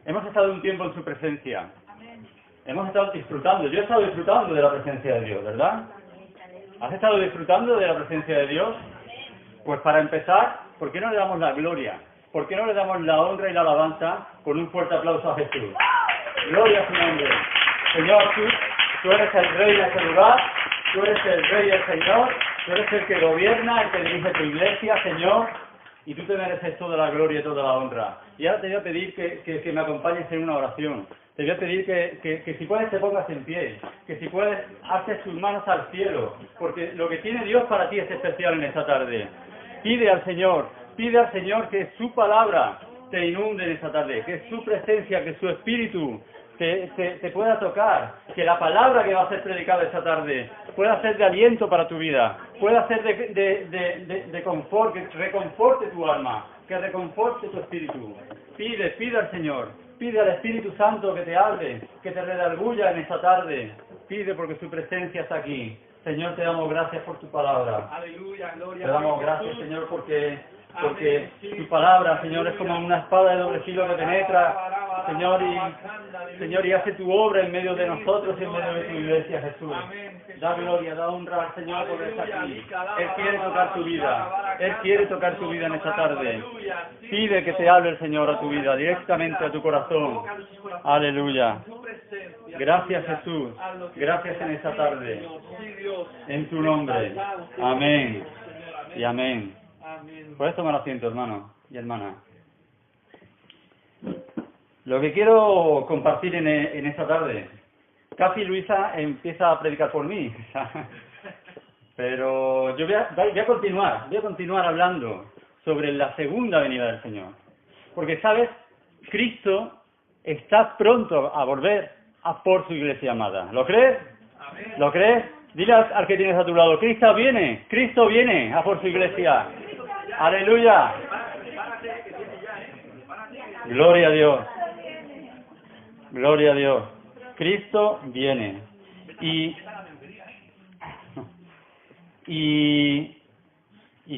Hemos estado un tiempo en su presencia. Hemos estado disfrutando. Yo he estado disfrutando de la presencia de Dios, ¿verdad? ¿Has estado disfrutando de la presencia de Dios? Pues para empezar, ¿por qué no le damos la gloria? ¿Por qué no le damos la honra y la alabanza con un fuerte aplauso a Jesús? Gloria a su nombre. Señor, tú eres el Rey de este lugar, tú eres el Rey del Señor, tú eres el que gobierna, el que dirige tu iglesia, Señor, y tú te mereces toda la gloria y toda la honra. Y ahora te voy a pedir que me acompañes en una oración. Te voy a pedir que si puedes te pongas en pie, que si puedes haces tus manos al cielo, porque lo que tiene Dios para ti es especial en esta tarde. Pide al Señor que su palabra te inunde en esta tarde, que su presencia, que su espíritu te pueda tocar, que la palabra que va a ser predicada esta tarde pueda ser de aliento para tu vida, pueda ser de confort, que reconforte tu alma, que reconforte tu espíritu. Pide al Señor, pide al Espíritu Santo que te hable, que te redarguya en esta tarde. Pide porque su presencia está aquí. Señor, te damos gracias por tu palabra. Aleluya, gloria. Te damos gracias, Señor, porque tu palabra, Señor, es como una espada de doble filo que penetra, Señor, y hace tu obra en medio de nosotros y en medio de tu iglesia, Jesús. Da gloria, da honra al Señor por estar aquí. Él quiere tocar tu vida. Él quiere tocar tu vida en esta tarde. Pide que te hable el Señor a tu vida, directamente a tu corazón. Aleluya. Gracias, Jesús. Gracias en esta tarde. En tu nombre. Amén. Y amén. Puedes tomar asiento, hermano y hermana. Lo que quiero compartir en esta tarde, casi Luisa empieza a predicar por mí, pero yo voy a continuar hablando sobre la segunda venida del Señor. Porque, ¿sabes? Cristo está pronto a volver a por su iglesia amada. ¿Lo crees? ¿Lo crees? Dile al que tienes a tu lado, Cristo viene a por su iglesia. Aleluya. Gloria a Dios. Gloria a Dios. Cristo viene. Y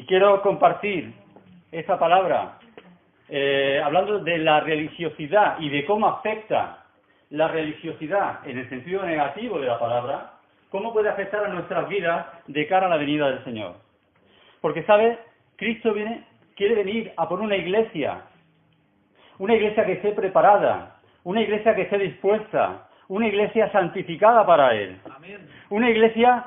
quiero compartir esa palabra hablando de la religiosidad y de cómo afecta la religiosidad en el sentido negativo de la palabra, cómo puede afectar a nuestras vidas de cara a la venida del Señor. Porque, ¿sabes? Cristo quiere venir a por una iglesia que esté preparada, una iglesia que esté dispuesta, una iglesia santificada para Él. Una iglesia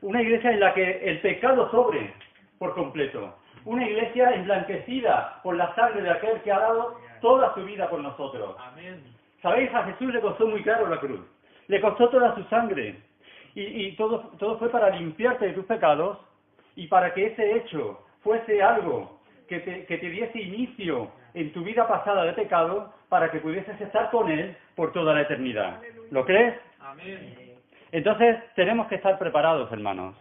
en la que el pecado sobre por completo. Una iglesia emblanquecida por la sangre de aquel que ha dado toda su vida por nosotros. ¿Sabéis? A Jesús le costó muy caro la cruz. Le costó toda su sangre. Y todo fue para limpiarte de tus pecados y para que ese hecho fuese algo que te diese inicio en tu vida pasada de pecado para que pudieses estar con Él por toda la eternidad. ¿Lo crees? Amén. Entonces tenemos que estar preparados, hermanos.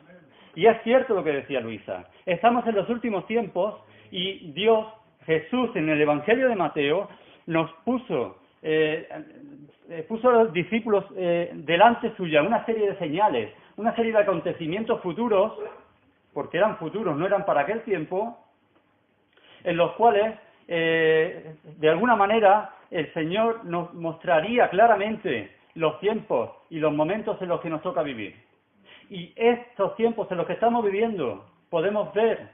Y es cierto lo que decía Luisa. Estamos en los últimos tiempos y Dios, Jesús, en el Evangelio de Mateo, nos puso a los discípulos delante suya una serie de señales, una serie de acontecimientos futuros, porque eran futuros, no eran para aquel tiempo, en los cuales, de alguna manera, el Señor nos mostraría claramente los tiempos y los momentos en los que nos toca vivir. Y estos tiempos en los que estamos viviendo, podemos ver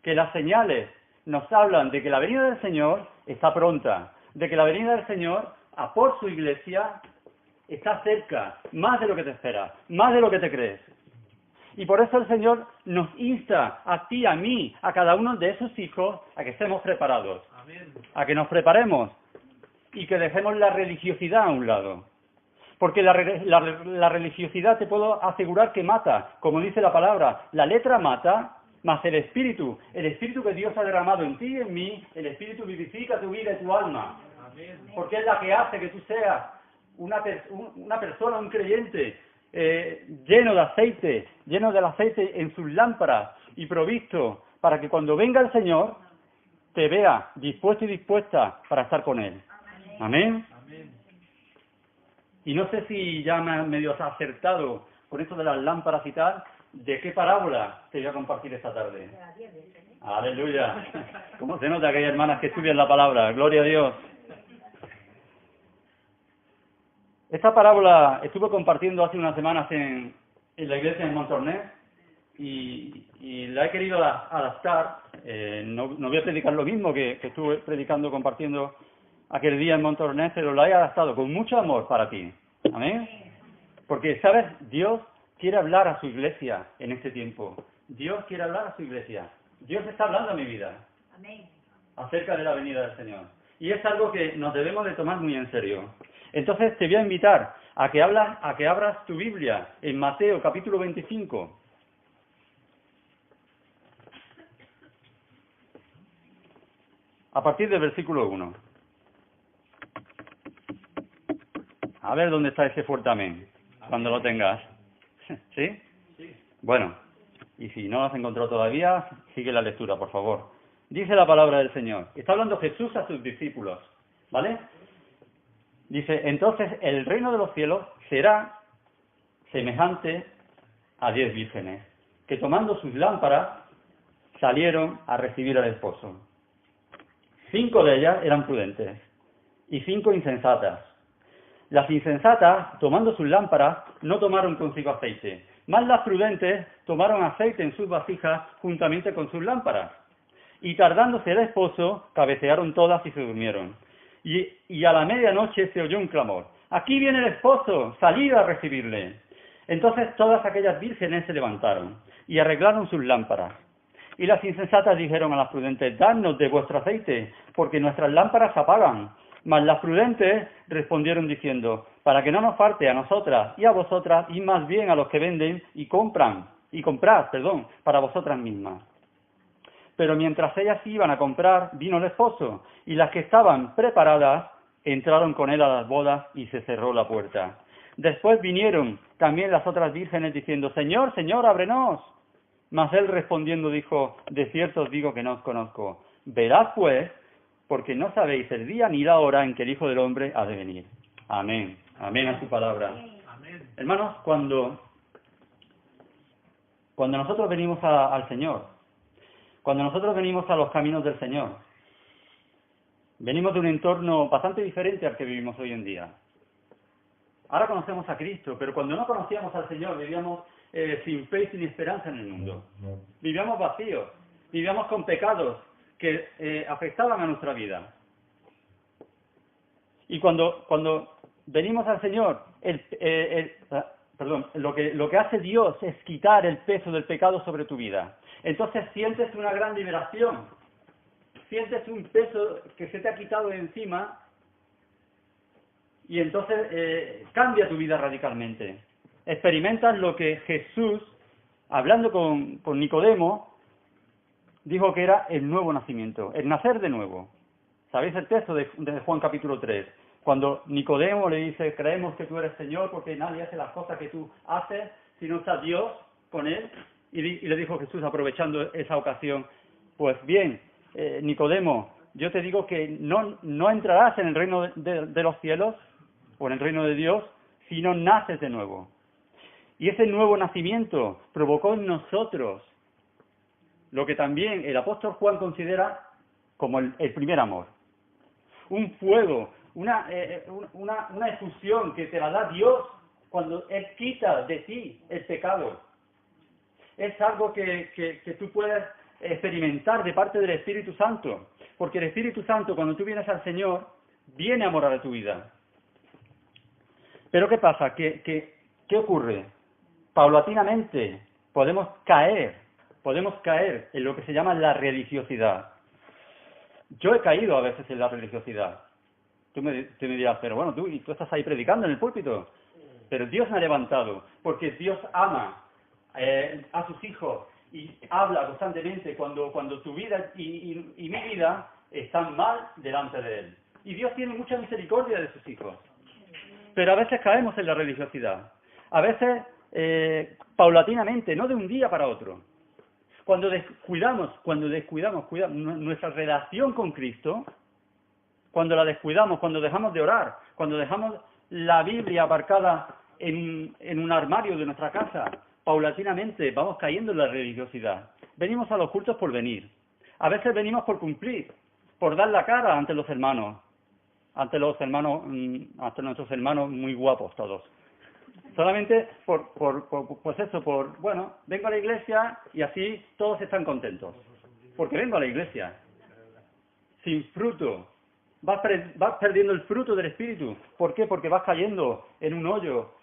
que las señales nos hablan de que la venida del Señor está pronta, de que la venida del Señor a por su iglesia está cerca, más de lo que te esperas, más de lo que te crees. Y por eso el Señor nos insta a ti, a mí, a cada uno de esos hijos, a que estemos preparados, a que nos preparemos y que dejemos la religiosidad a un lado. Porque la religiosidad te puedo asegurar que mata, como dice la palabra, la letra mata, más el espíritu que Dios ha derramado en ti y en mí, el espíritu vivifica tu vida y tu alma. Porque es la que hace que tú seas una persona, un creyente, lleno del aceite en sus lámparas y provisto para que cuando venga el Señor te vea dispuesto y dispuesta para estar con Él. Amén. Y no sé si ya me medio has acertado con esto de las lámparas y tal, ¿de qué parábola te voy a compartir esta tarde? Aleluya. ¿Cómo se nota que hay hermanas que estudian la palabra? Gloria a Dios. Esta parábola estuve compartiendo hace unas semanas en la iglesia en Montornès y la he querido adaptar. No voy a predicar lo mismo que estuve predicando, compartiendo aquel día en Montornès, pero la he adaptado con mucho amor para ti. Amén. Porque, ¿sabes? Dios quiere hablar a su iglesia en este tiempo. Dios quiere hablar a su iglesia. Dios está hablando a mi vida. Amén. Acerca de la venida del Señor. Y es algo que nos debemos de tomar muy en serio. Entonces te voy a invitar a que abras tu Biblia en Mateo capítulo 25. A partir del versículo 1. A ver dónde está ese fuerte amén, cuando lo tengas. ¿Sí? Sí. Bueno, y si no lo has encontrado todavía, sigue la lectura, por favor. Dice la palabra del Señor. Está hablando Jesús a sus discípulos, ¿vale? Dice, entonces el reino de los cielos será semejante a 10 vírgenes, que tomando sus lámparas salieron a recibir al esposo. 5 de ellas eran prudentes y 5 insensatas. Las insensatas, tomando sus lámparas, no tomaron consigo aceite, mas las prudentes tomaron aceite en sus vasijas juntamente con sus lámparas. Y tardándose el esposo, cabecearon todas y se durmieron. Y a la medianoche se oyó un clamor: ¡aquí viene el esposo! ¡Salid a recibirle! Entonces todas aquellas vírgenes se levantaron y arreglaron sus lámparas. Y las insensatas dijeron a las prudentes: dadnos de vuestro aceite, porque nuestras lámparas se apagan. Mas las prudentes respondieron diciendo: para que no nos falte a nosotras y a vosotras, y más bien a los que venden y comprad, para vosotras mismas. Pero mientras ellas iban a comprar, vino el esposo, y las que estaban preparadas entraron con él a las bodas y se cerró la puerta. Después vinieron también las otras vírgenes diciendo: Señor, Señor, ábrenos. Mas él respondiendo dijo: de cierto os digo que no os conozco. Verad pues, porque no sabéis el día ni la hora en que el Hijo del Hombre ha de venir. Amén. Amén a su palabra. Amén. Hermanos, cuando nosotros venimos al Señor, cuando nosotros venimos a los caminos del Señor, venimos de un entorno bastante diferente al que vivimos hoy en día. Ahora conocemos a Cristo, pero cuando no conocíamos al Señor vivíamos sin fe y sin esperanza en el mundo. Vivíamos vacíos, vivíamos con pecados que afectaban a nuestra vida. Y cuando venimos al Señor, lo que hace Dios es quitar el peso del pecado sobre tu vida. Entonces sientes una gran liberación, sientes un peso que se te ha quitado de encima y entonces cambia tu vida radicalmente. Experimentas lo que Jesús, hablando con Nicodemo, dijo que era el nuevo nacimiento, el nacer de nuevo. ¿Sabéis el texto de Juan capítulo 3? Cuando Nicodemo le dice: creemos que tú eres Señor porque nadie hace las cosas que tú haces si no está Dios con él. Y le dijo Jesús, aprovechando esa ocasión: pues bien, Nicodemo, yo te digo que no entrarás en el reino de los cielos o en el reino de Dios si no naces de nuevo. Y ese nuevo nacimiento provocó en nosotros lo que también el apóstol Juan considera como el primer amor. Un fuego, una efusión que te la da Dios cuando Él quita de ti el pecado. Es algo que tú puedes experimentar de parte del Espíritu Santo. Porque el Espíritu Santo, cuando tú vienes al Señor, viene a morar a tu vida. Pero ¿qué pasa? ¿Qué ocurre? Paulatinamente podemos caer en lo que se llama la religiosidad. Yo he caído a veces en la religiosidad. Tú me dirás: pero bueno, tú estás ahí predicando en el púlpito. Pero Dios me ha levantado, porque Dios ama a sus hijos y habla constantemente cuando tu vida y mi vida están mal delante de Él. Y Dios tiene mucha misericordia de sus hijos. Pero a veces caemos en la religiosidad. A veces paulatinamente, no de un día para otro. Cuando descuidamos nuestra relación con Cristo, cuando la descuidamos, cuando dejamos de orar, cuando dejamos la Biblia aparcada en un armario de nuestra casa, paulatinamente vamos cayendo en la religiosidad. Venimos a los cultos por venir. A veces venimos por cumplir, por dar la cara ante los hermanos. ante los hermanos, ante nuestros hermanos muy guapos todos. Solamente pues eso, bueno, vengo a la iglesia y así todos están contentos. Porque vengo a la iglesia. Sin fruto. Vas perdiendo el fruto del Espíritu. ¿Por qué? Porque vas cayendo en un hoyo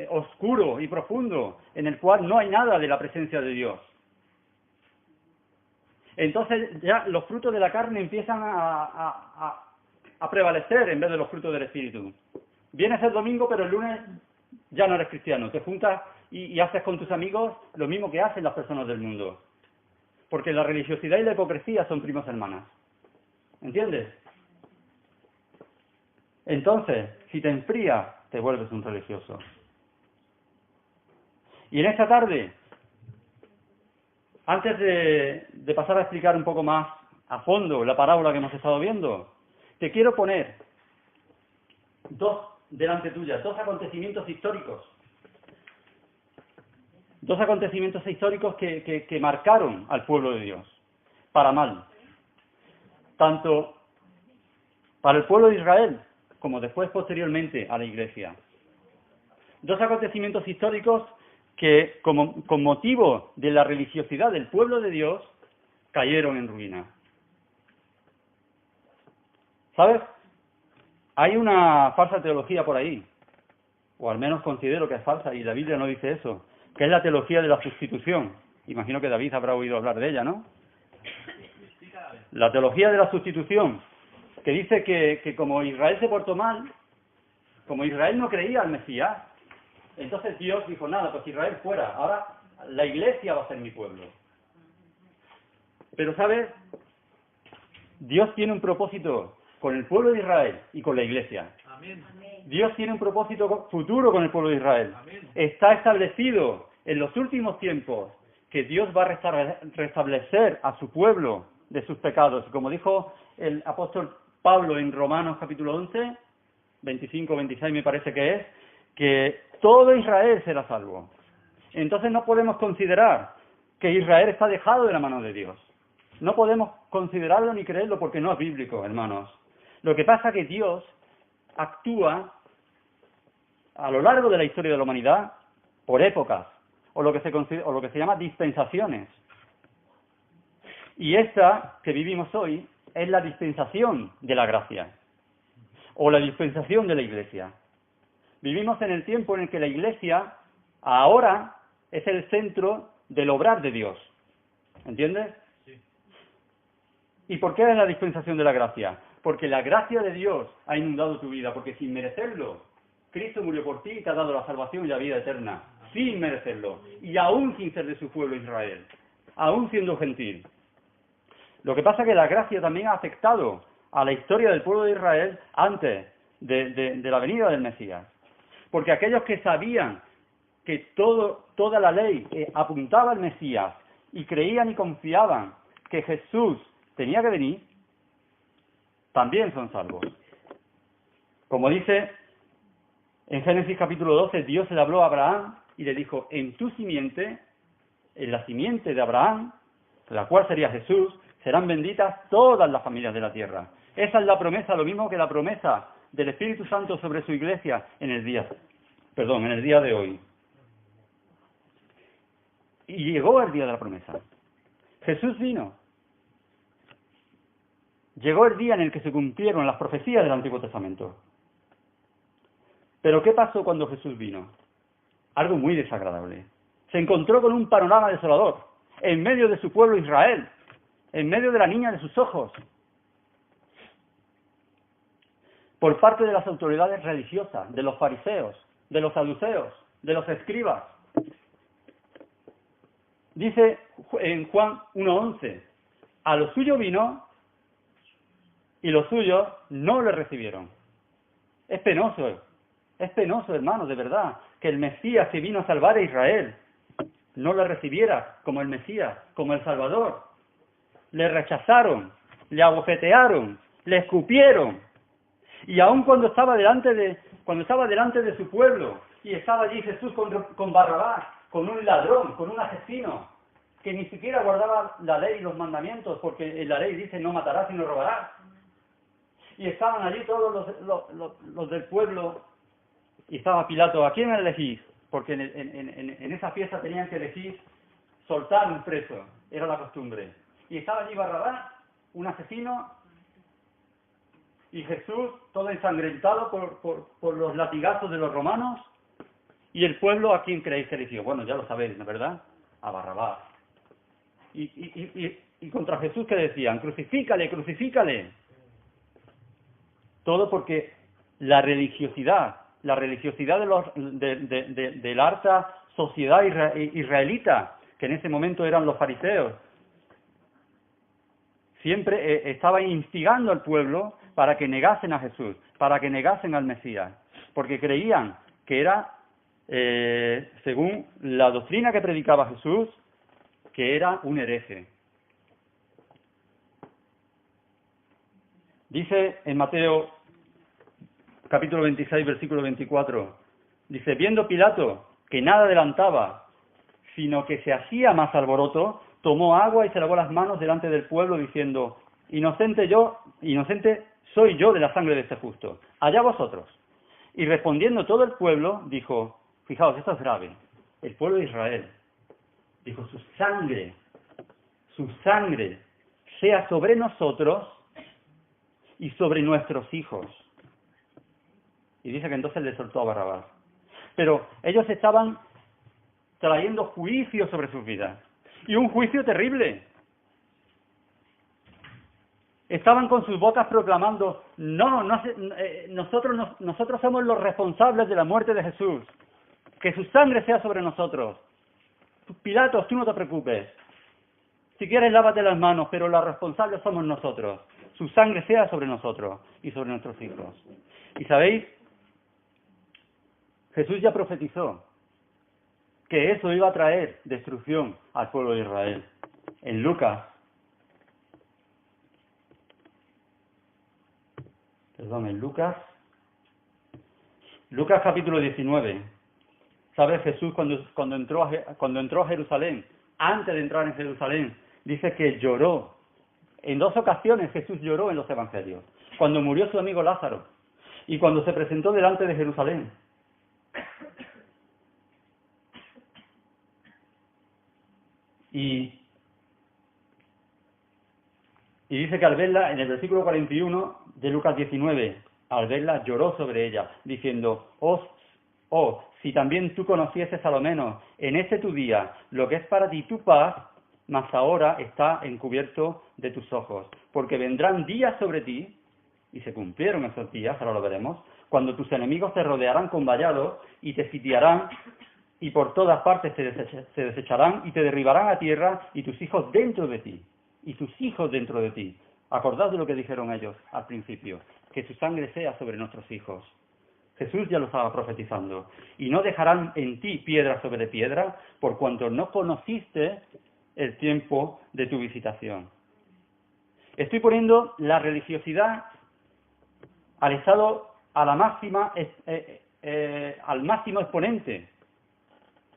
oscuro y profundo, en el cual no hay nada de la presencia de Dios. Entonces ya los frutos de la carne empiezan a prevalecer en vez de los frutos del Espíritu. Vienes el domingo, pero el lunes ya no eres cristiano. Te juntas y haces con tus amigos lo mismo que hacen las personas del mundo. Porque la religiosidad y la hipocresía son primas hermanas. ¿Entiendes? Entonces, si te enfrías, te vuelves un religioso. Y en esta tarde, antes de pasar a explicar un poco más a fondo la parábola que hemos estado viendo, te quiero poner delante tuya, dos acontecimientos históricos. Dos acontecimientos históricos que marcaron al pueblo de Dios, para mal. Tanto para el pueblo de Israel, como después posteriormente a la Iglesia. Dos acontecimientos históricos que, con motivo de la religiosidad del pueblo de Dios, cayeron en ruina. ¿Sabes? Hay una falsa teología por ahí, o al menos considero que es falsa, y la Biblia no dice eso, que es la teología de la sustitución. Imagino que David habrá oído hablar de ella, ¿no? La teología de la sustitución, que dice que como Israel se portó mal, como Israel no creía al Mesías, entonces Dios dijo, nada, pues Israel fuera, ahora la iglesia va a ser mi pueblo. Pero, ¿sabes? Dios tiene un propósito con el pueblo de Israel y con la iglesia. Amén. Dios tiene un propósito futuro con el pueblo de Israel. Amén. Está establecido en los últimos tiempos que Dios va a restablecer a su pueblo de sus pecados. Como dijo el apóstol Pablo en Romanos capítulo 11, 25, 26 me parece que es, que todo Israel será salvo. Entonces no podemos considerar que Israel está dejado de la mano de Dios. No podemos considerarlo ni creerlo porque no es bíblico, hermanos. Lo que pasa es que Dios actúa a lo largo de la historia de la humanidad por épocas, o lo que se llama dispensaciones. Y esta que vivimos hoy es la dispensación de la gracia, o la dispensación de la iglesia. Vivimos en el tiempo en el que la iglesia ahora es el centro del obrar de Dios. ¿Entiendes? Sí. ¿Y por qué es la dispensación de la gracia? Porque la gracia de Dios ha inundado tu vida, porque sin merecerlo, Cristo murió por ti y te ha dado la salvación y la vida eterna, sin merecerlo, y aún sin ser de su pueblo Israel, aún siendo gentil. Lo que pasa es que la gracia también ha afectado a la historia del pueblo de Israel antes de la venida del Mesías. Porque aquellos que sabían que toda la ley apuntaba al Mesías y creían y confiaban que Jesús tenía que venir, también son salvos. Como dice en Génesis capítulo 12, Dios le habló a Abraham y le dijo, en tu simiente, en la simiente de Abraham, la cual sería Jesús, serán benditas todas las familias de la tierra. Esa es la promesa, lo mismo que la promesa del Espíritu Santo sobre su iglesia en el día de hoy. Y llegó el día de la promesa. Jesús vino. Llegó el día en el que se cumplieron las profecías del Antiguo Testamento. Pero ¿qué pasó cuando Jesús vino? Algo muy desagradable. Se encontró con un panorama desolador, en medio de su pueblo Israel, en medio de la niña de sus ojos, por parte de las autoridades religiosas, de los fariseos, de los saduceos, de los escribas. Dice en Juan 1:11, a lo suyo vino y los suyos no le recibieron. Es penoso, hermanos, de verdad, que el Mesías que vino a salvar a Israel no le recibiera como el Mesías, como el Salvador. Le rechazaron, le abofetearon, le escupieron. Y aun cuando estaba delante de su pueblo, y estaba allí Jesús con Barrabás, con un ladrón, con un asesino, que ni siquiera guardaba la ley y los mandamientos, porque en la ley dice no matarás y no robarás. Y estaban allí todos los del pueblo, y estaba Pilato: ¿a quién elegís? Porque en esa fiesta tenían que elegir soltar un preso, era la costumbre. Y estaba allí Barrabás, un asesino, y Jesús, todo ensangrentado por los latigazos de los romanos. Y el pueblo, ¿a quién creéis que eligió? Bueno, ya lo sabéis, ¿no es verdad? A Barrabás. Y contra Jesús, ¿qué decían? ¡Crucifícale, crucifícale! Todo porque la religiosidad de la alta sociedad israelita, que en ese momento eran los fariseos, siempre estaba instigando al pueblo para que negasen a Jesús, para que negasen al Mesías, porque creían que era, según la doctrina que predicaba Jesús, que era un hereje. Dice en Mateo capítulo 26, versículo 24, dice: viendo Pilato que nada adelantaba, sino que se hacía más alboroto, tomó agua y se lavó las manos delante del pueblo, diciendo: inocente soy yo de la sangre de este justo, allá vosotros. Y respondiendo todo el pueblo, dijo: fijaos, esto es grave, el pueblo de Israel, dijo: su sangre sea sobre nosotros y sobre nuestros hijos. Y dice que entonces le soltó a Barrabás. Pero ellos estaban trayendo juicio sobre sus vidas. Y un juicio terrible. Estaban con sus bocas proclamando: nosotros somos los responsables de la muerte de Jesús. Que su sangre sea sobre nosotros. Pilatos, tú no te preocupes. Si quieres, lávate las manos, pero los responsables somos nosotros. Su sangre sea sobre nosotros y sobre nuestros hijos. Y sabéis, Jesús ya profetizó que eso iba a traer destrucción al pueblo de Israel. En Lucas capítulo 19, ¿sabes? Jesús cuando entró a Jerusalén, antes de entrar en Jerusalén, dice que lloró. En 2 ocasiones Jesús lloró en los evangelios. Cuando murió su amigo Lázaro y cuando se presentó delante de Jerusalén. Y dice que al verla, en el versículo 41 de Lucas 19, al verla lloró sobre ella, diciendo: si también tú conocieses a lo menos en este tu día lo que es para ti tu paz, mas ahora está encubierto de tus ojos, porque vendrán días sobre ti, y se cumplieron esos días, ahora lo veremos, cuando tus enemigos te rodearán con vallados y te sitiarán, y por todas partes se desecharán y te derribarán a tierra, y tus hijos dentro de ti. Acordad de lo que dijeron ellos al principio, que su sangre sea sobre nuestros hijos. Jesús ya lo estaba profetizando. Y no dejarán en ti piedra sobre piedra, por cuanto no conociste el tiempo de tu visitación. Estoy poniendo la religiosidad al estado, a la máxima, al máximo exponente,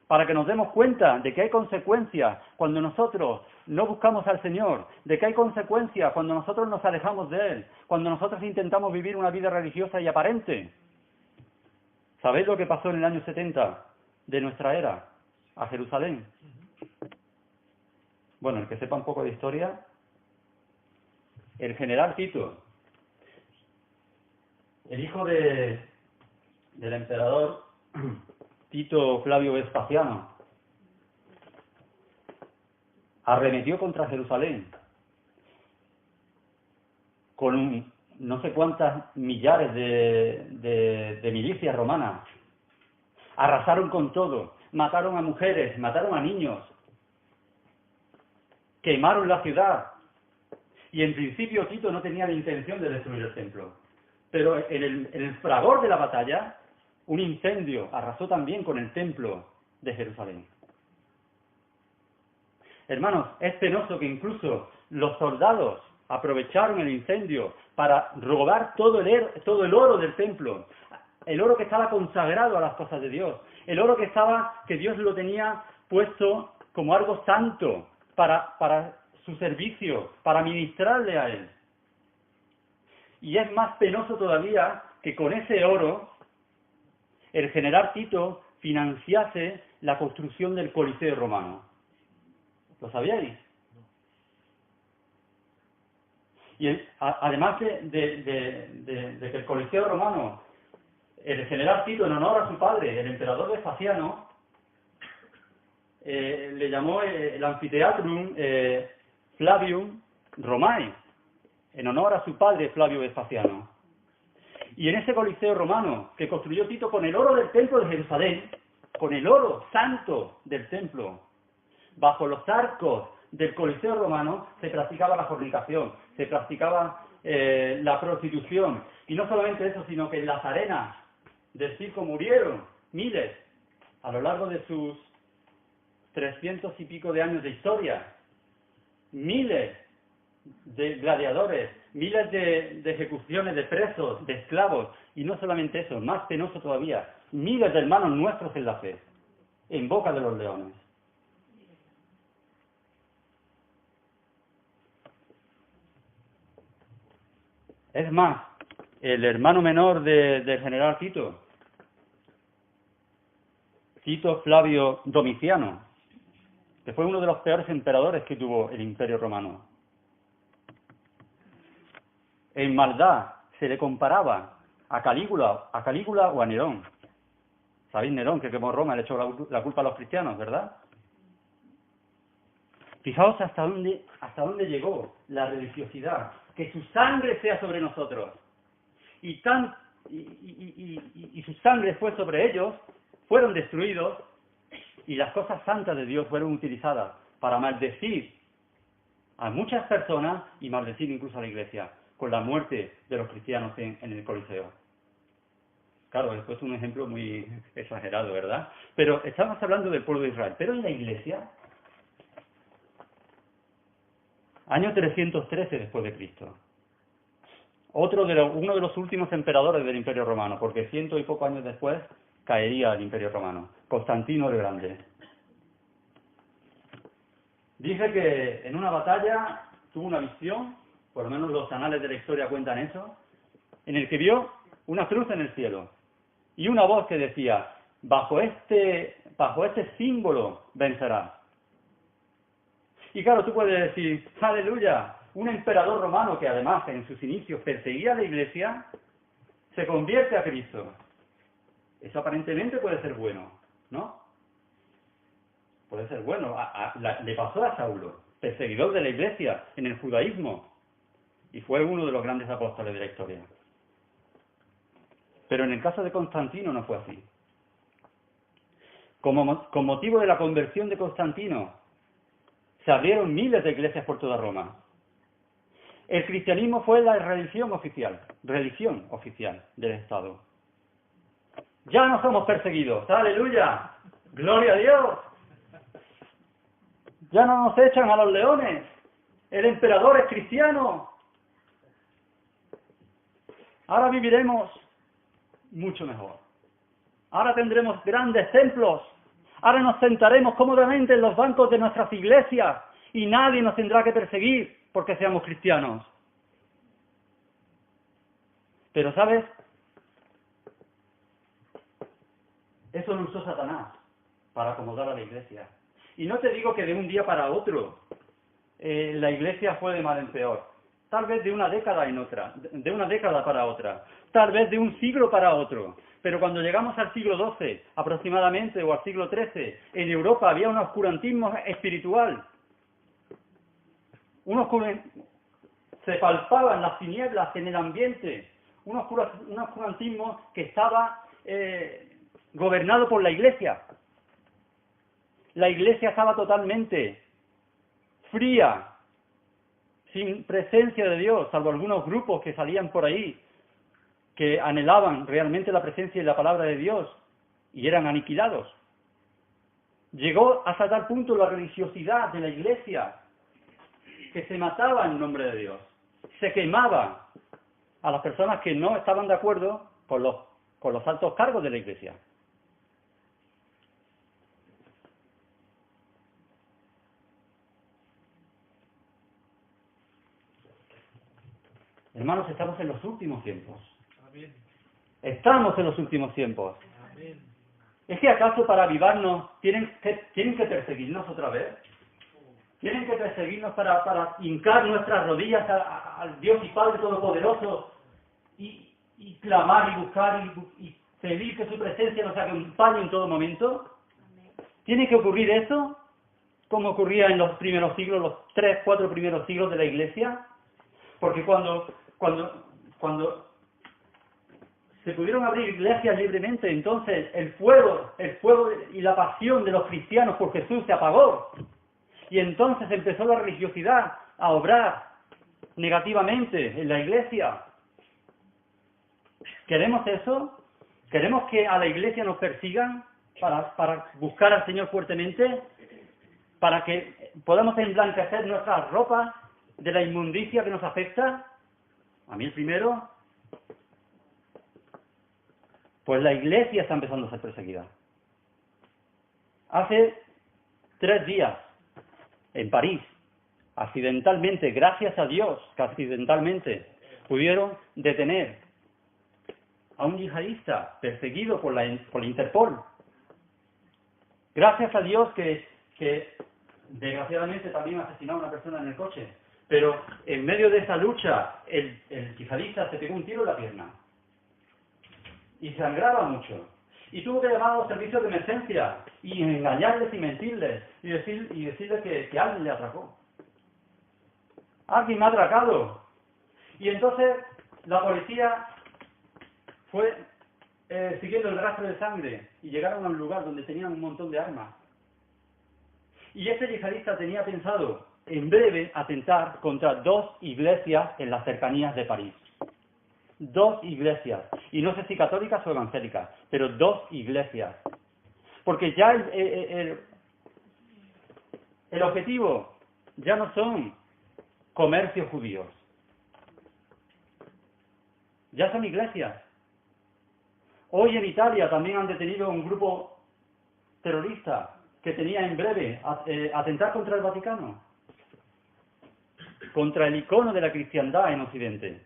para que nos demos cuenta de que hay consecuencias cuando nosotros no buscamos al Señor, de que hay consecuencias cuando nosotros nos alejamos de Él, cuando nosotros intentamos vivir una vida religiosa y aparente. ¿Sabéis lo que pasó en el año 70 de nuestra era a Jerusalén? Bueno, el que sepa un poco de historia, el general Tito, el hijo del emperador Tito Flavio Vespasiano, arremetió contra Jerusalén con no sé cuántas millares de milicias romanas. Arrasaron con todo, mataron a mujeres, mataron a niños, quemaron la ciudad. Y en principio Tito no tenía la intención de destruir el templo. Pero en el fragor de la batalla, un incendio arrasó también con el templo de Jerusalén. Hermanos, es penoso que incluso los soldados aprovecharon el incendio para robar todo el oro del templo, el oro que estaba consagrado a las cosas de Dios, el oro que Dios lo tenía puesto como algo santo para su servicio, para ministrarle a Él. Y es más penoso todavía que con ese oro el general Tito financiase la construcción del Coliseo romano. ¿Lo sabíais? Y además de que el Coliseo romano, el general Tito, en honor a su padre, el emperador Vespasiano, le llamó el Amphitheatrum Flavium Romae, en honor a su padre Flavio Vespasiano. Y en ese Coliseo romano que construyó Tito con el oro del templo de Jerusalén, con el oro santo del templo, bajo los arcos del Coliseo romano se practicaba la fornicación, se practicaba la prostitución. Y no solamente eso, sino que en las arenas del circo murieron miles a lo largo de sus 300 y pico de años de historia. Miles de gladiadores, miles de ejecuciones de presos, de esclavos, y no solamente eso, más penoso todavía, miles de hermanos nuestros en la fe, en boca de los leones. Es más, el hermano menor del general Tito, Tito Flavio Domiciano, que fue uno de los peores emperadores que tuvo el Imperio Romano. En maldad se le comparaba a Calígula o a Nerón. ¿Sabéis Nerón, que quemó Roma, le echó la culpa a los cristianos, verdad? Fijaos hasta dónde llegó la religiosidad. Que su sangre sea sobre nosotros. Y su sangre fue sobre ellos, fueron destruidos, y las cosas santas de Dios fueron utilizadas para maldecir a muchas personas y maldecir incluso a la Iglesia, con la muerte de los cristianos en el Coliseo. Claro, esto es un ejemplo muy exagerado, ¿verdad? Pero estamos hablando del pueblo de Israel. Pero en la Iglesia, año 313 después de Cristo, uno de los últimos emperadores del Imperio Romano, porque 100 y pocos años después caería el Imperio Romano, Constantino el Grande. Dice que en una batalla tuvo una visión, por lo menos los anales de la historia cuentan eso, en el que vio una cruz en el cielo y una voz que decía: bajo este símbolo vencerás. Y claro, tú puedes decir: aleluya, un emperador romano que además en sus inicios perseguía a la Iglesia, se convierte a Cristo. Eso aparentemente puede ser bueno, ¿no? Puede ser bueno. Le pasó a Saulo, perseguidor de la Iglesia en el judaísmo, y fue uno de los grandes apóstoles de la historia. Pero en el caso de Constantino no fue así. Con motivo de la conversión de Constantino, se abrieron miles de iglesias por toda Roma. El cristianismo fue la religión oficial del Estado. Ya no somos perseguidos, aleluya, gloria a Dios. Ya no nos echan a los leones, el emperador es cristiano. Ahora viviremos mucho mejor. Ahora tendremos grandes templos. Ahora nos sentaremos cómodamente en los bancos de nuestras iglesias y nadie nos tendrá que perseguir porque seamos cristianos. Pero, ¿sabes? Eso lo usó Satanás para acomodar a la iglesia. Y no te digo que de un día para otro la iglesia fue de mal en peor. Tal vez de una década en otra, de una década para otra, tal vez de un siglo para otro. Pero cuando llegamos al siglo XII aproximadamente, o al siglo XIII, en Europa había un oscurantismo espiritual. Se palpaban las tinieblas en el ambiente. Un oscurantismo que estaba gobernado por la Iglesia. La Iglesia estaba totalmente fría, sin presencia de Dios, salvo algunos grupos que salían por ahí, que anhelaban realmente la presencia y la palabra de Dios, y eran aniquilados. Llegó hasta tal punto la religiosidad de la Iglesia, que se mataba en nombre de Dios, se quemaba a las personas que no estaban de acuerdo con los altos cargos de la Iglesia. Hermanos, estamos en los últimos tiempos. Amén. Estamos en los últimos tiempos. Amén. ¿Es que acaso para avivarnos tienen que perseguirnos otra vez? ¿Tienen que perseguirnos para hincar nuestras rodillas al Dios y Padre Todopoderoso y clamar y buscar y pedir que su presencia nos acompañe en todo momento? ¿Tiene que ocurrir eso? Como ocurría en los primeros siglos, los 3, 4 primeros siglos de la Iglesia. Porque cuando se pudieron abrir iglesias libremente, entonces el fuego y la pasión de los cristianos por Jesús se apagó. Y entonces empezó la religiosidad a obrar negativamente en la Iglesia. ¿Queremos eso? ¿Queremos que a la Iglesia nos persigan para buscar al Señor fuertemente? ¿Para que podamos emblanquecer nuestras ropas de la inmundicia que nos afecta? A mí el primero. Pues la Iglesia está empezando a ser perseguida. Hace 3 días, en París, accidentalmente, gracias a Dios, que accidentalmente pudieron detener a un yihadista perseguido por la Interpol. Gracias a Dios que desgraciadamente también asesinó a una persona en el coche. Pero en medio de esa lucha, el yihadista se pegó un tiro en la pierna. Y sangraba mucho. Y tuvo que llamar a los servicios de emergencia y engañarles y mentirles y decirles que alguien le atracó. Alguien me ha atracado. Y entonces la policía fue siguiendo el rastro de sangre y llegaron a un lugar donde tenían un montón de armas. Y ese yihadista tenía pensado en breve atentar contra 2 iglesias en las cercanías de París. 2 iglesias, y no sé si católicas o evangélicas, pero 2 iglesias. Porque ya el objetivo ya no son comercios judíos, ya son iglesias. Hoy en Italia también han detenido un grupo terrorista que tenía en breve atentar contra el Vaticano, contra el icono de la cristiandad en Occidente.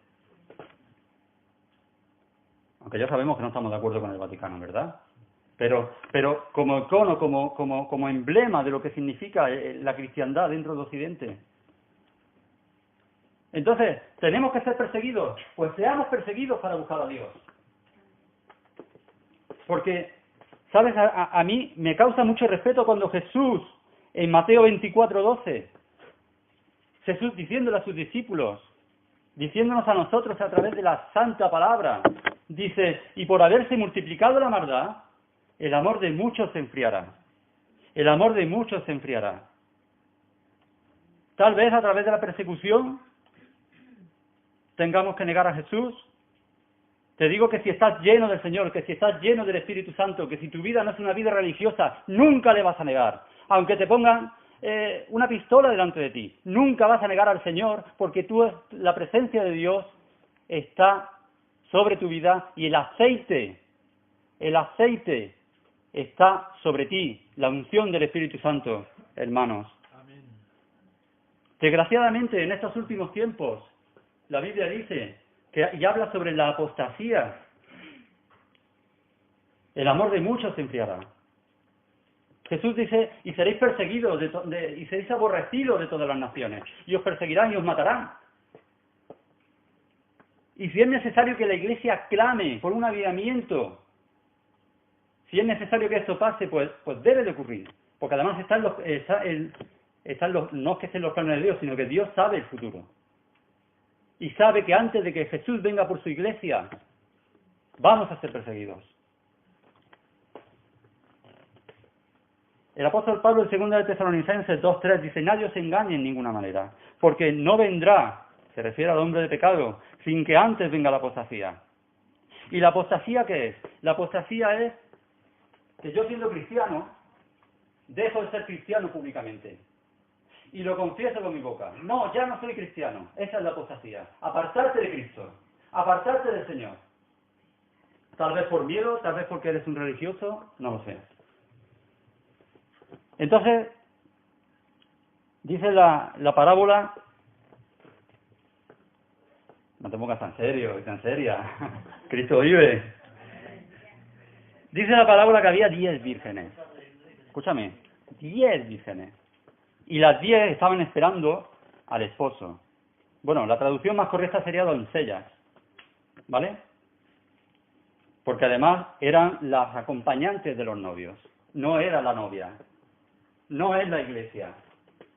Aunque ya sabemos que no estamos de acuerdo con el Vaticano, ¿verdad? Pero como icono, como emblema de lo que significa la cristiandad dentro de Occidente. Entonces, ¿tenemos que ser perseguidos? Pues seamos perseguidos para buscar a Dios. Porque, ¿sabes? A mí me causa mucho respeto cuando Jesús, en Mateo 24:12, Jesús diciéndole a sus discípulos, diciéndonos a nosotros a través de la santa palabra, dice, y por haberse multiplicado la maldad, el amor de muchos se enfriará. El amor de muchos se enfriará. Tal vez a través de la persecución tengamos que negar a Jesús. Te digo que si estás lleno del Señor, que si estás lleno del Espíritu Santo, que si tu vida no es una vida religiosa, nunca le vas a negar. Aunque te pongan una pistola delante de ti, nunca vas a negar al Señor, porque la presencia de Dios está sobre tu vida y el aceite está sobre ti, la unción del Espíritu Santo, hermanos. Amén. Desgraciadamente, en estos últimos tiempos, la Biblia dice y habla sobre la apostasía. El amor de muchos se enfriará. Jesús dice, y seréis perseguidos y seréis aborrecidos de todas las naciones, y os perseguirán y os matarán. Y si es necesario que la Iglesia clame por un avivamiento, si es necesario que esto pase, pues debe de ocurrir. Porque además no es que estén los planes de Dios, sino que Dios sabe el futuro. Y sabe que antes de que Jesús venga por su Iglesia, vamos a ser perseguidos. El apóstol Pablo en 2 de Tesalonicenses 2:3 dice, nadie os engañe en ninguna manera, porque no vendrá, se refiere al hombre de pecado, sin que antes venga la apostasía. ¿Y la apostasía qué es? La apostasía es que yo siendo cristiano, dejo de ser cristiano públicamente. Y lo confieso con mi boca. No, ya no soy cristiano. Esa es la apostasía. Apartarte de Cristo. Apartarte del Señor. Tal vez por miedo, tal vez porque eres un religioso, no lo sé. Entonces, dice la parábola No te pongas tan serio y tan seria. Cristo vive. Dice la parábola que había 10 vírgenes. Escúchame, 10 vírgenes. Y las 10 estaban esperando al esposo. Bueno, la traducción más correcta sería doncellas. ¿Vale? Porque además eran las acompañantes de los novios. No era la novia. No es la iglesia.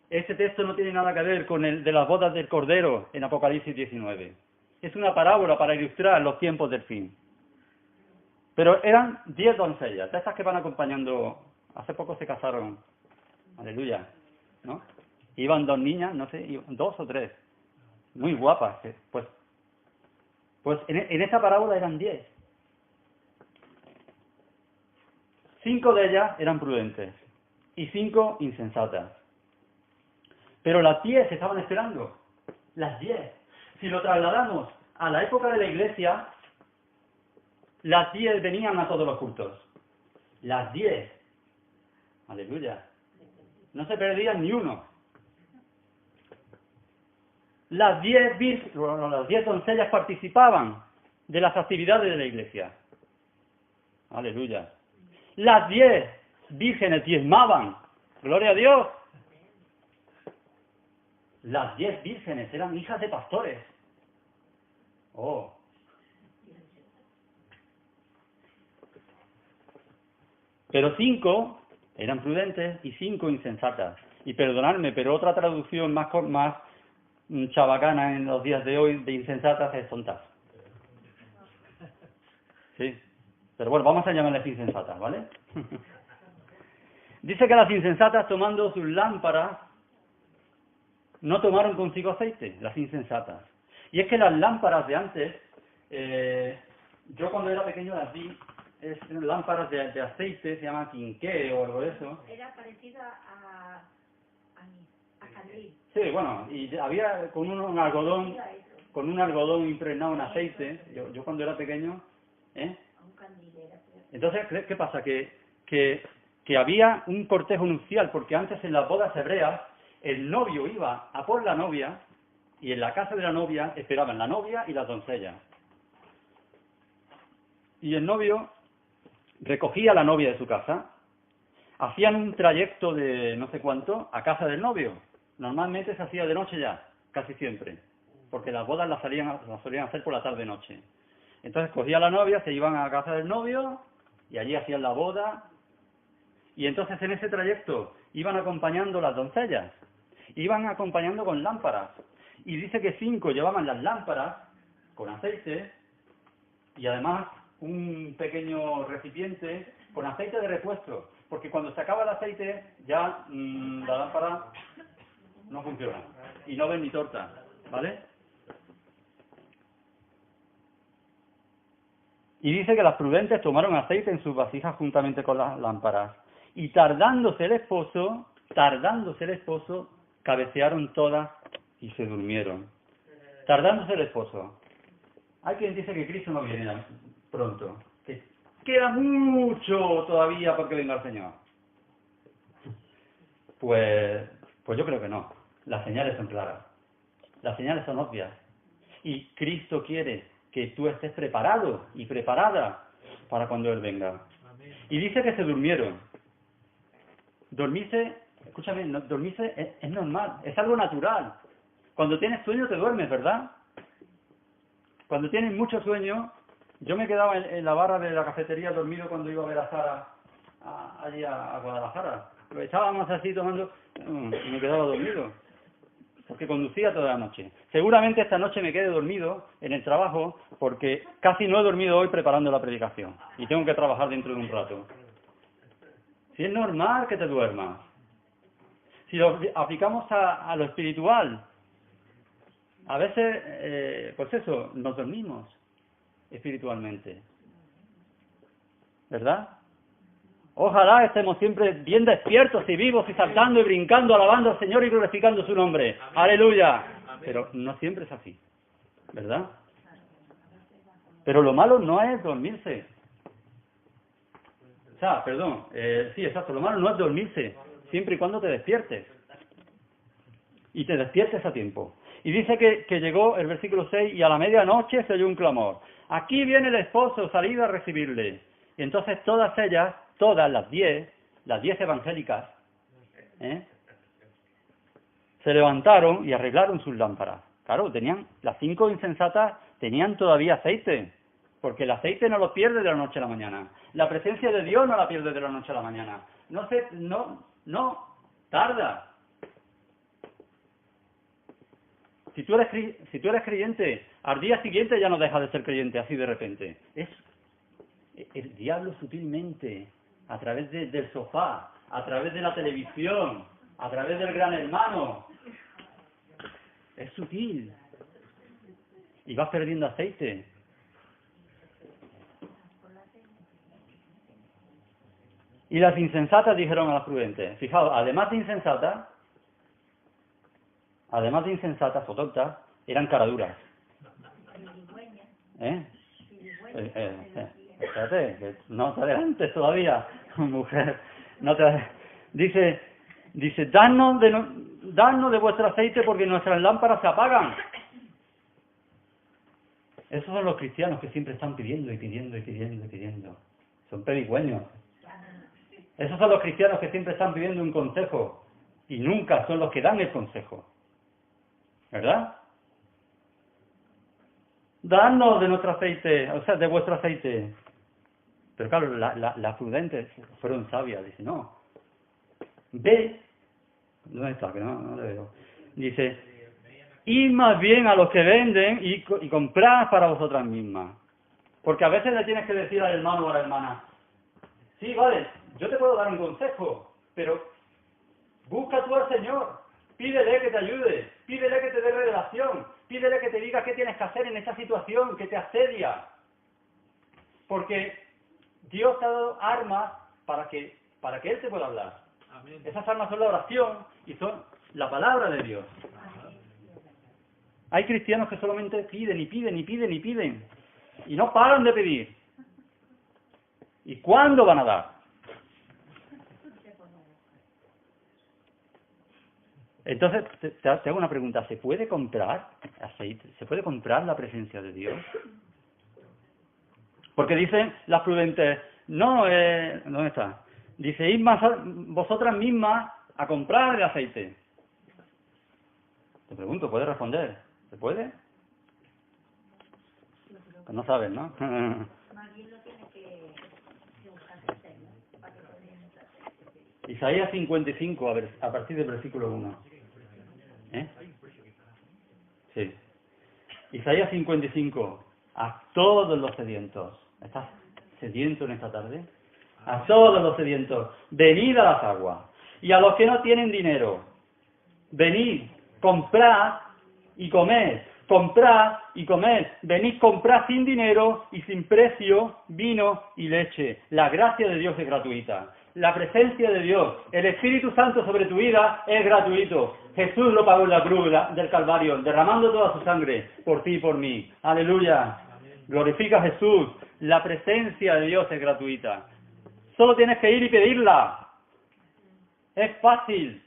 Este texto no tiene nada que ver con el de las bodas del Cordero en Apocalipsis 19. Es una parábola para ilustrar los tiempos del fin. Pero eran 10 doncellas, de estas que van acompañando. Hace poco se casaron. Aleluya. ¿No? Iban 2 niñas, no sé, 2 o 3. Muy guapas. Pues en esta parábola eran 10. 5 de ellas eran prudentes y 5 insensatas. Pero las 10 estaban esperando. Las 10. Si lo trasladamos a la época de la iglesia, las 10 venían a todos los cultos. Las 10. Aleluya. No se perdían ni uno. Las 10 doncellas participaban de las actividades de la iglesia. Aleluya. Las 10 vírgenes diezmaban. Gloria a Dios. Las 10 vírgenes eran hijas de pastores. Oh. Pero 5 eran prudentes y 5 insensatas. Y perdonadme, pero otra traducción más chabacana en los días de hoy de insensatas es tontas. Sí. Pero bueno, vamos a llamarles insensatas, ¿vale? Dice que las insensatas, tomando sus lámparas, no tomaron consigo aceite, las insensatas. Y es que las lámparas de antes, yo cuando era pequeño las vi, lámparas de aceite, se llama quinqué o algo de eso. Era parecida a candil. Sí, bueno, y había con un algodón impregnado en aceite, yo cuando era pequeño, Entonces, ¿qué pasa? Que había un cortejo nupcial, porque antes en las bodas hebreas, el novio iba a por la novia, y en la casa de la novia esperaban la novia y las doncellas. Y el novio recogía a la novia de su casa, hacían un trayecto de no sé cuánto a casa del novio. Normalmente se hacía de noche ya, casi siempre, porque las bodas las solían hacer por la tarde-noche. Entonces cogía a la novia, se iban a casa del novio, y allí hacían la boda, y entonces en ese trayecto iban acompañando las doncellas, iban acompañando con lámparas, y dice que 5 llevaban las lámparas con aceite, y además un pequeño recipiente con aceite de repuesto, porque cuando se acaba el aceite ya la lámpara no funciona, y no ven ni torta, ¿vale? Y dice que las prudentes tomaron aceite en sus vasijas juntamente con las lámparas. Y tardándose el esposo, cabecearon todas y se durmieron. Tardándose el esposo. Hay quien dice que Cristo no viene pronto. Que queda mucho todavía porque venga el Señor. Pues yo creo que no. Las señales son claras. Las señales son obvias. Y Cristo quiere que tú estés preparado y preparada para cuando Él venga. Y dice que se durmieron. Dormirse, escúchame, dormirse es normal, es algo natural. Cuando tienes sueño te duermes, ¿verdad? Cuando tienes mucho sueño, yo me quedaba en la barra de la cafetería dormido cuando iba a ver a Sara allí a Guadalajara. Lo estábamos así tomando y me quedaba dormido. Porque conducía toda la noche. Seguramente esta noche me quede dormido en el trabajo porque casi no he dormido hoy preparando la predicación y tengo que trabajar dentro de un rato. Si es normal que te duermas. Si lo aplicamos a lo espiritual, a veces, pues eso, nos dormimos espiritualmente. ¿Verdad? Ojalá estemos siempre bien despiertos y vivos y saltando y brincando, alabando al Señor y glorificando su nombre. Amén. ¡Aleluya! Amén. Pero no siempre es así, ¿verdad? Pero lo malo no es dormirse. O sea, perdón, sí, exacto, lo malo no es dormirse, siempre y cuando te despiertes. Y te despiertes a tiempo. Y dice que llegó el versículo 6, y a la medianoche se oyó un clamor. Aquí viene el esposo, salid a recibirle. Y entonces todas ellas, todas las 10 evangélicas, se levantaron y arreglaron sus lámparas. Claro, las 5 insensatas tenían todavía aceite, porque el aceite no lo pierde de la noche a la mañana. La presencia de Dios no la pierde de la noche a la mañana. No tarda. Si tú eres creyente, al día siguiente ya no dejas de ser creyente así de repente. Es el diablo sutilmente, a través del sofá, a través de la televisión, a través del gran hermano. Es sutil. Y vas perdiendo aceite. Y las insensatas dijeron a las prudentes. Fijaos, además de insensatas o tontas, eran caraduras. Espérate, que no te adelantes todavía, mujer. Dice, danos de vuestro aceite porque nuestras lámparas se apagan. Esos son los cristianos que siempre están pidiendo y pidiendo y pidiendo y pidiendo. Son pedigüeños. Esos son los cristianos que siempre están pidiendo un consejo y nunca son los que dan el consejo. ¿Verdad? Danos de nuestro aceite, o sea, de vuestro aceite. Pero claro, las prudentes fueron sabias. Dice, no. Ve. ¿Dónde está? Que no le veo. Dice, id más bien a los que venden y comprad para vosotras mismas. Porque a veces le tienes que decir al hermano o a la hermana, sí, vale, yo te puedo dar un consejo, pero busca tú al Señor, pídele que te ayude, pídele que te dé revelación, pídele que te diga qué tienes que hacer en esta situación que te asedia. Porque Dios te ha dado armas para que Él te pueda hablar. Amén. Esas armas son la oración y son la palabra de Dios. Amén. Hay cristianos que solamente piden y piden y piden y piden y no paran de pedir. ¿Y cuándo van a dar? Entonces, te hago una pregunta. ¿Se puede comprar aceite? ¿Se puede comprar la presencia de Dios? Porque dicen las prudentes, no, ¿dónde está? Dice, id vosotras mismas a comprar el aceite. Te pregunto, ¿puedes responder? ¿Se puede? Pues no sabes, ¿no? Isaías 55, a partir del versículo 1. Sí. Isaías 55. A todos los sedientos. ¿Estás sediento en esta tarde? A todos los sedientos. Venid a las aguas. Y a los que no tienen dinero. Venid, comprad y comed. Comprad y comed. Venid, comprad sin dinero y sin precio vino y leche. La gracia de Dios es gratuita. La presencia de Dios, el Espíritu Santo sobre tu vida es gratuito. Jesús lo pagó en la cruz del Calvario, derramando toda su sangre por ti y por mí. Aleluya. Glorifica a Jesús. La presencia de Dios es gratuita. Solo tienes que ir y pedirla. Es fácil.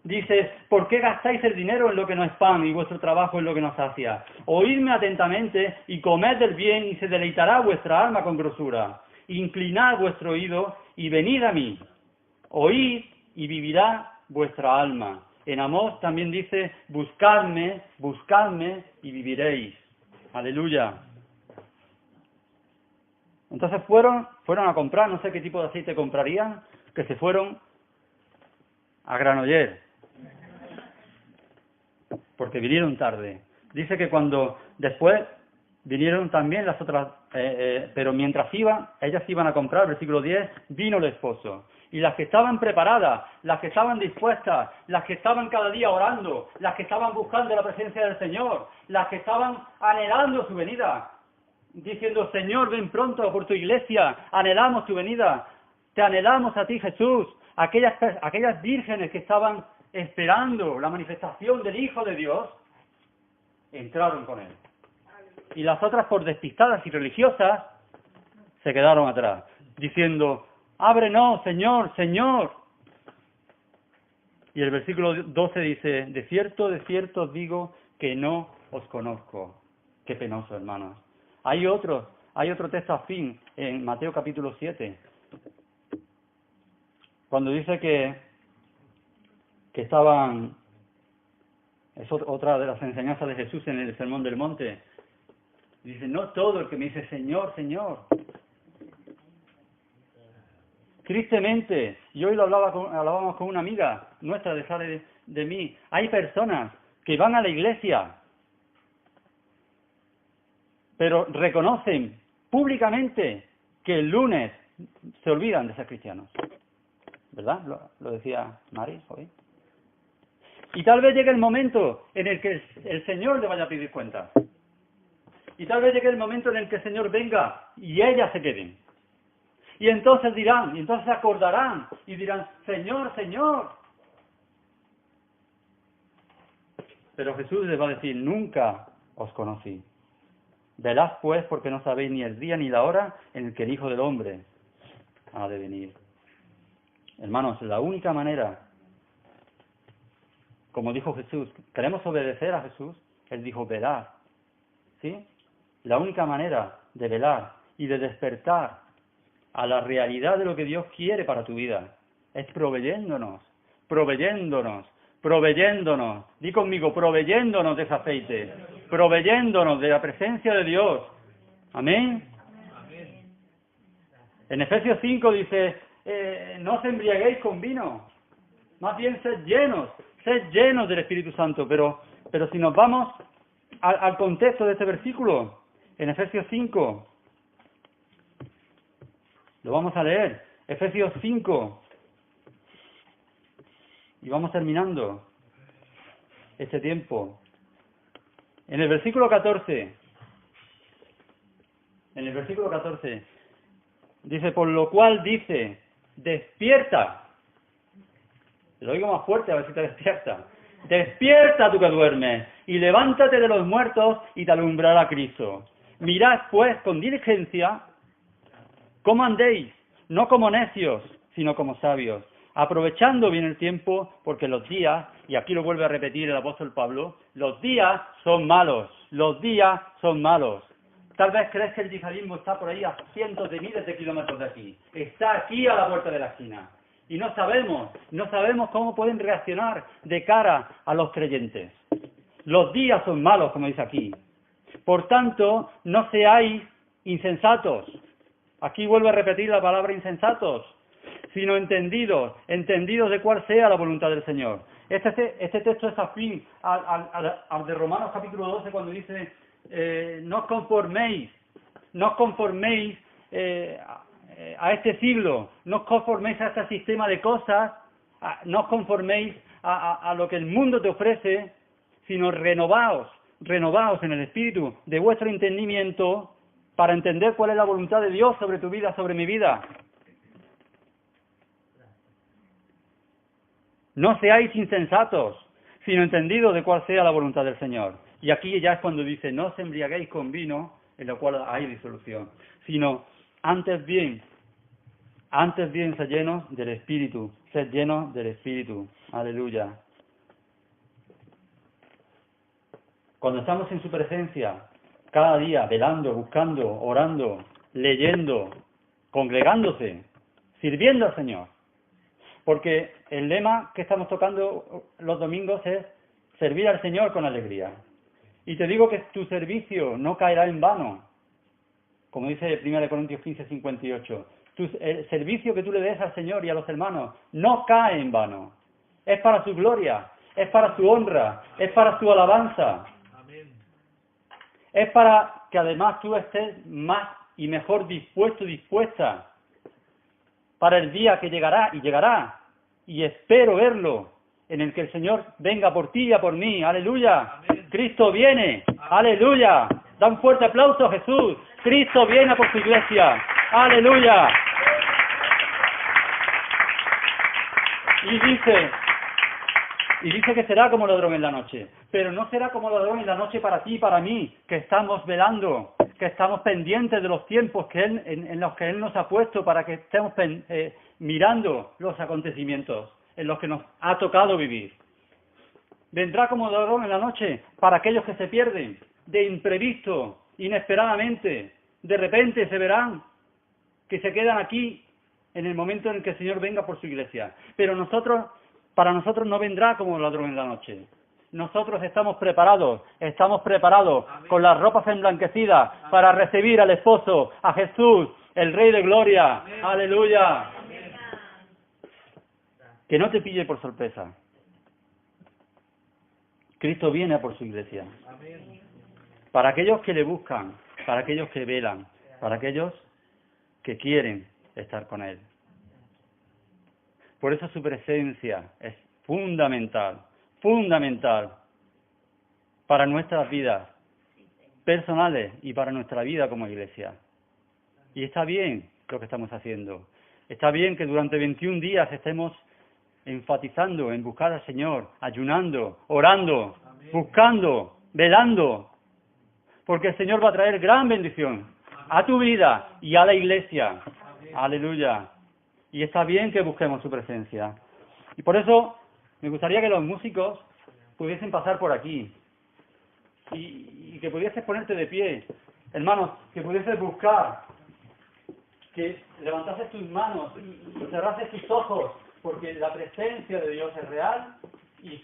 Dices, ¿por qué gastáis el dinero en lo que no es pan y vuestro trabajo en lo que no sacia? Oídme atentamente y comed del bien y se deleitará vuestra alma con grosura. Inclinad vuestro oído y venid a mí. Oíd y vivirá vuestra alma. En Amós también dice, buscadme y viviréis. Aleluya. Entonces fueron a comprar, no sé qué tipo de aceite comprarían, que se fueron a Granollers. Porque vinieron tarde. Dice que cuando después vinieron también las otras, pero mientras ellas iban a comprar, versículo 10, vino el esposo. Y las que estaban preparadas, las que estaban dispuestas, las que estaban cada día orando, las que estaban buscando la presencia del Señor, las que estaban anhelando su venida, diciendo, Señor, ven pronto por tu iglesia, anhelamos tu venida, te anhelamos a ti, Jesús. Aquellas vírgenes que estaban esperando la manifestación del Hijo de Dios, entraron con él. Y las otras, por despistadas y religiosas, se quedaron atrás, diciendo, ábrenos, Señor, Señor. Y el versículo 12 dice, de cierto os digo que no os conozco. Qué penoso, hermanos. Hay otro texto afín en Mateo capítulo 7, cuando dice que estaban, es otra de las enseñanzas de Jesús en el Sermón del Monte, dice, no todo el que me dice Señor, Señor. Tristemente, y hoy lo hablábamos con una amiga nuestra de Sale de mí, hay personas que van a la iglesia, pero reconocen públicamente que el lunes se olvidan de ser cristianos. ¿Verdad? Lo decía Mari hoy. Y tal vez llegue el momento en el que el Señor le vaya a pedir cuentas. Y tal vez llegue el momento en el que el Señor venga y ellas se queden. Y entonces dirán, y entonces se acordarán y dirán, Señor, Señor. Pero Jesús les va a decir, nunca os conocí. Velad pues porque no sabéis ni el día ni la hora en el que el Hijo del Hombre ha de venir. Hermanos, la única manera, como dijo Jesús, queremos obedecer a Jesús, Él dijo velad, ¿sí? La única manera de velar y de despertar a la realidad de lo que Dios quiere para tu vida es proveyéndonos, di conmigo, proveyéndonos de ese aceite, proveyéndonos de la presencia de Dios. Amén. En Efesios 5 dice, no os embriaguéis con vino, más bien sed llenos del Espíritu Santo. Pero si nos vamos al contexto de este versículo, en Efesios 5, lo vamos a leer, Efesios 5, y vamos terminando este tiempo. En el versículo 14, dice, por lo cual dice, despierta. Lo oigo más fuerte, a ver si te despierta. Despierta tú que duermes, y levántate de los muertos, y te alumbrará Cristo. Mirad pues con diligencia cómo andéis, no como necios, sino como sabios, aprovechando bien el tiempo, porque los días, y aquí lo vuelve a repetir el apóstol Pablo, los días son malos. Tal vez crees que el yihadismo está por ahí a cientos de miles de kilómetros de aquí. Está aquí a la puerta de la esquina. Y no sabemos cómo pueden reaccionar de cara a los creyentes. Los días son malos, como dice aquí. Por tanto, no seáis insensatos. Aquí vuelve a repetir la palabra insensatos, sino entendidos de cuál sea la voluntad del Señor. Este texto es afín al de Romanos capítulo 12, cuando dice, no os conforméis a este siglo, no os conforméis a este sistema de cosas, no os conforméis a lo que el mundo te ofrece, sino renovaos en el espíritu de vuestro entendimiento para entender cuál es la voluntad de Dios sobre tu vida, sobre mi vida. No seáis insensatos, sino entendidos de cuál sea la voluntad del Señor. Y aquí ya es cuando dice, no os embriaguéis con vino, en lo cual hay disolución, sino antes bien, sed llenos del Espíritu. Aleluya. Cuando estamos en su presencia, cada día, velando, buscando, orando, leyendo, congregándose, sirviendo al Señor. Porque el lema que estamos tocando los domingos es servir al Señor con alegría. Y te digo que tu servicio no caerá en vano. Como dice 1 Corintios 15, 58. El servicio que tú le des al Señor y a los hermanos no cae en vano. Es para su gloria, es para su honra, es para su alabanza. Es para que además tú estés más y mejor dispuesta para el día que llegará, y espero verlo, en el que el Señor venga por ti y a por mí. ¡Aleluya! Amén. Cristo viene. Amén. ¡Aleluya! Da un fuerte aplauso a Jesús. Cristo viene por su iglesia. ¡Aleluya! Y dice que será como ladrón en la noche. Pero no será como ladrón en la noche para ti y para mí, que estamos velando, que estamos pendientes de los tiempos en los que Él nos ha puesto para que estemos mirando los acontecimientos. en los que nos ha tocado vivir. Vendrá como ladrón en la noche para aquellos que se pierden, de imprevisto, inesperadamente, de repente se verán que se quedan aquí en el momento en el que el Señor venga por su iglesia. Pero para nosotros no vendrá como ladrón en la noche. Nosotros estamos preparados con las ropas emblanquecidas para recibir al esposo, a Jesús, el Rey de Gloria. Amén. Aleluya. Amén. Que no te pille por sorpresa. Cristo viene a por su iglesia. Amén. Para aquellos que le buscan, para aquellos que velan, para aquellos que quieren estar con Él. Por eso su presencia es fundamental para nuestras vidas personales y para nuestra vida como iglesia. Y está bien lo que estamos haciendo. Está bien que durante 21 días estemos enfatizando en buscar al Señor, ayunando, orando, buscando, velando, porque el Señor va a traer gran bendición a tu vida y a la iglesia. Aleluya. Y está bien que busquemos su presencia. Y por eso me gustaría que los músicos pudiesen pasar por aquí y que pudieses ponerte de pie, hermanos, que pudieses buscar, que levantases tus manos y cerrases tus ojos, porque la presencia de Dios es real y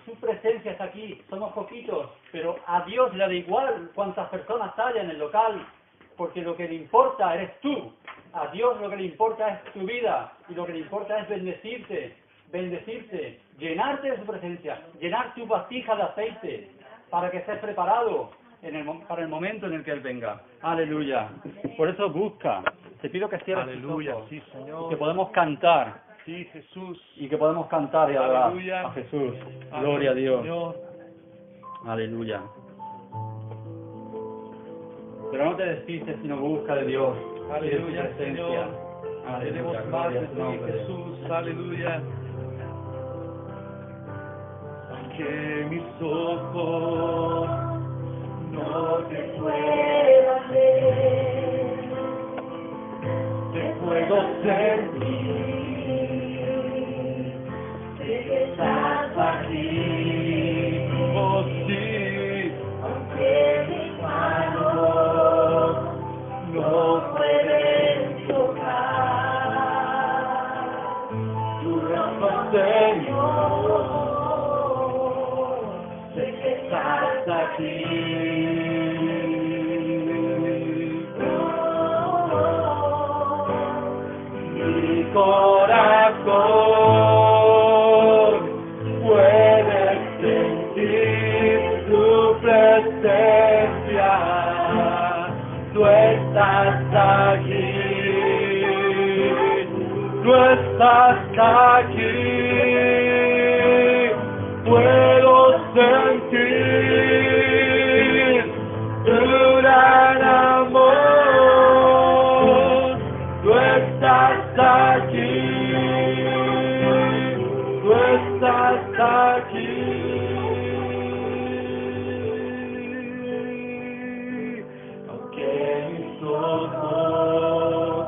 su presencia está aquí. Somos poquitos, pero a Dios le da igual cuántas personas haya en el local, porque lo que le importa eres tú. A Dios lo que le importa es tu vida y lo que le importa es bendecirte, llenarte de su presencia, llenar tu vasija de aceite para que estés preparado para el momento en el que Él venga. Aleluya. Por eso busca. Te pido que cierres tus ojos, sí, Señor. que podemos cantar. Sí, Jesús. Y que podemos cantar y adorar Aleluya. a Jesús. Gloria a Dios. Señor. Aleluya. Pero no te despistes, sino busca de Dios. Aleluya, de su presencia. Señor. Aleluya. Tenemos más Gloria de a su ti, nombre. Jesús. Aleluya. Que mis ojos no te puedan ver, te puedo sentir, sé que estás aquí, oh sí, aunque mis manos no pueden tocar tu rostro, Señor. Estás aquí, mi corazón puede sentir tu presencia, tú estás aquí, tú estás aquí. Puedo sentir tu gran amor, tú estás aquí, tú estás aquí. Aunque mis ojos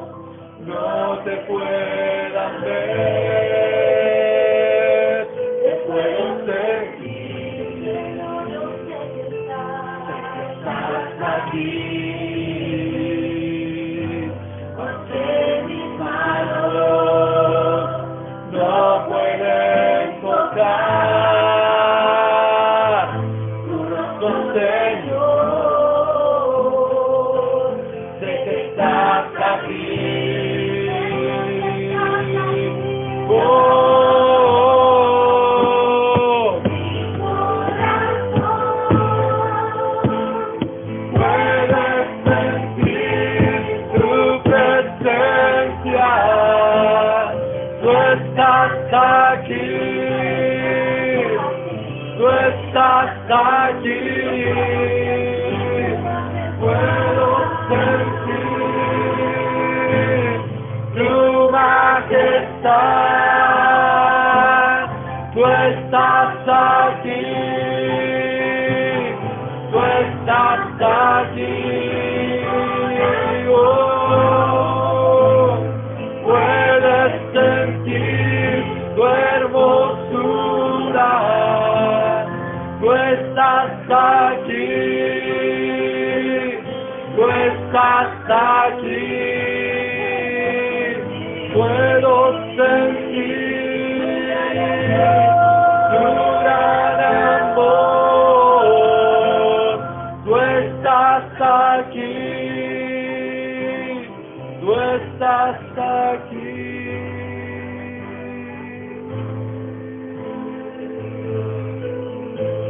no te puedan ver, porque mis manos no pueden tocar tu rostro, Señor, sé que estás aquí, oh, mi corazón puedes sentir tu presencia, tú estás aquí, tú estás aquí, puedo sentir está aquí. Puedo sentir tu gran amor. Tú estás aquí. Tú estás aquí.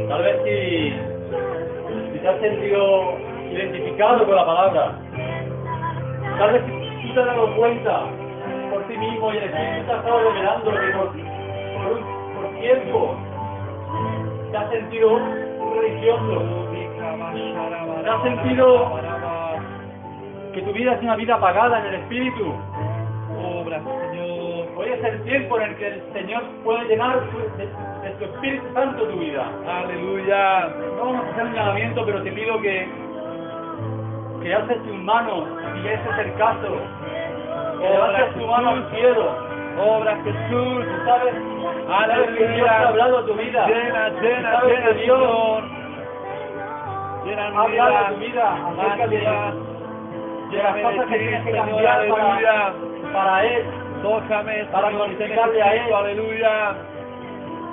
Tal vez si te has sentido identificado con la palabra, tal vez si tú te has dado cuenta por ti mismo y el Espíritu te ha estado revelando que por tiempo te has sentido un religioso, te has sentido que tu vida es una vida apagada en el Espíritu. Obra, Señor. Hoy es el tiempo en el que el Señor puede llenar de su Espíritu Santo tu vida. Aleluya. No vamos a hacer un llamamiento, pero te pido que alces tus manos, si ese es el caso. Que levantes tu mano al cielo. Obra, Jesús. Tú sabes que Dios ha hablado a tu vida. Llena, Tú sabes que Dios Señor. Llena ha mi hablado a vida. tu vida acerca de las cosas que tienes que Señor, cambiar aleluya. para Él. Tócame, Para Señor, te glorificarle a necesito, Él. aleluya.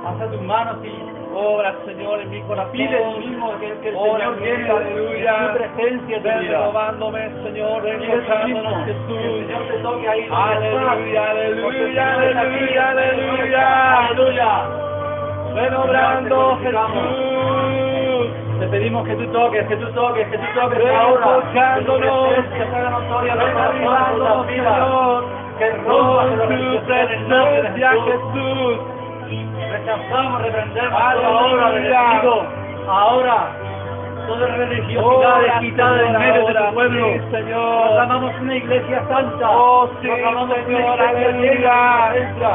Alza tus manos y Obra, Señor, en mi corazón. pide tú mismo que el Obra, Señor llene aleluya. tu presencia en tu Ven vida. renovándome, Señor, ven Pide tú mismo tocándonos, que el Jesús. Señor te toque ahí donde Aleluya, estás. aleluya, Porque el Señor está aquí, aleluya, el Señor está. aleluya. Aleluya. Ven obrando, Señor, te Jesús. Te pedimos que tú toques Ven ahora. tocándonos. Que tu presencia sea notoria en Ven nuestras avivándonos, vidas. Señor. Que rompa Con la tu religiosidad en el nombre de presencia, Jesús. Jesús. Rechazamos, reprendemos toda Aleluya. obra del enemigo. Ahora, toda religiosidad es quitada del medio de tu pueblo. Sí, Señor. Proclamamos una iglesia santa. Oh, sí, Proclamamos Señor, una iglesia llena de aleluya. presencia.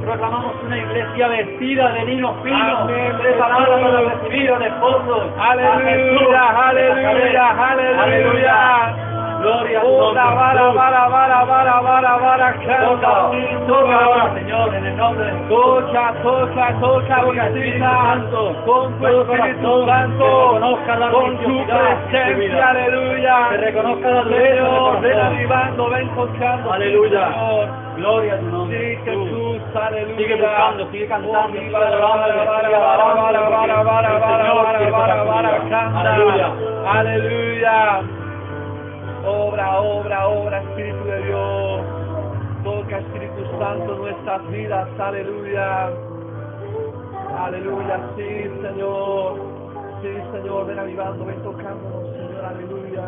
Proclamamos una iglesia vestida de lino fino, Amén, preparada Jesús. para recibir al esposo. a Aleluya, Jesús, aleluya, aleluya. Gloria a tu Ola, vara, nombre. vara, vara, vara, vara, vara, canta. Toca ahora, Señor, en el nombre de Jesús. Toca, toca, toca, Toca, Espíritu visita. Santo, Con tu todo Espíritu corazón Santo. que reconozca la Con tu religiosidad en tu presencia, vida. aleluya. Que reconozca la dureza del Señor, ven corazón. avivando, ven tocando. Aleluya. Señor. Gloria a tu nombre. Sí, Jesús, aleluya. Sigue buscando, sigue cantando, sigue adorando, Vara, sigue vara, alabando, vara, porque vara, vara, el vara, Señor vara, quiere vara, tocar tu vara, vida. canta. Aleluya. Aleluya. Obra, obra, obra, Espíritu de Dios. Toca, Espíritu Santo, nuestras vidas. Aleluya. Aleluya, sí, Señor. Sí, Señor, ven avivando, ven tocándonos, Señor. Aleluya.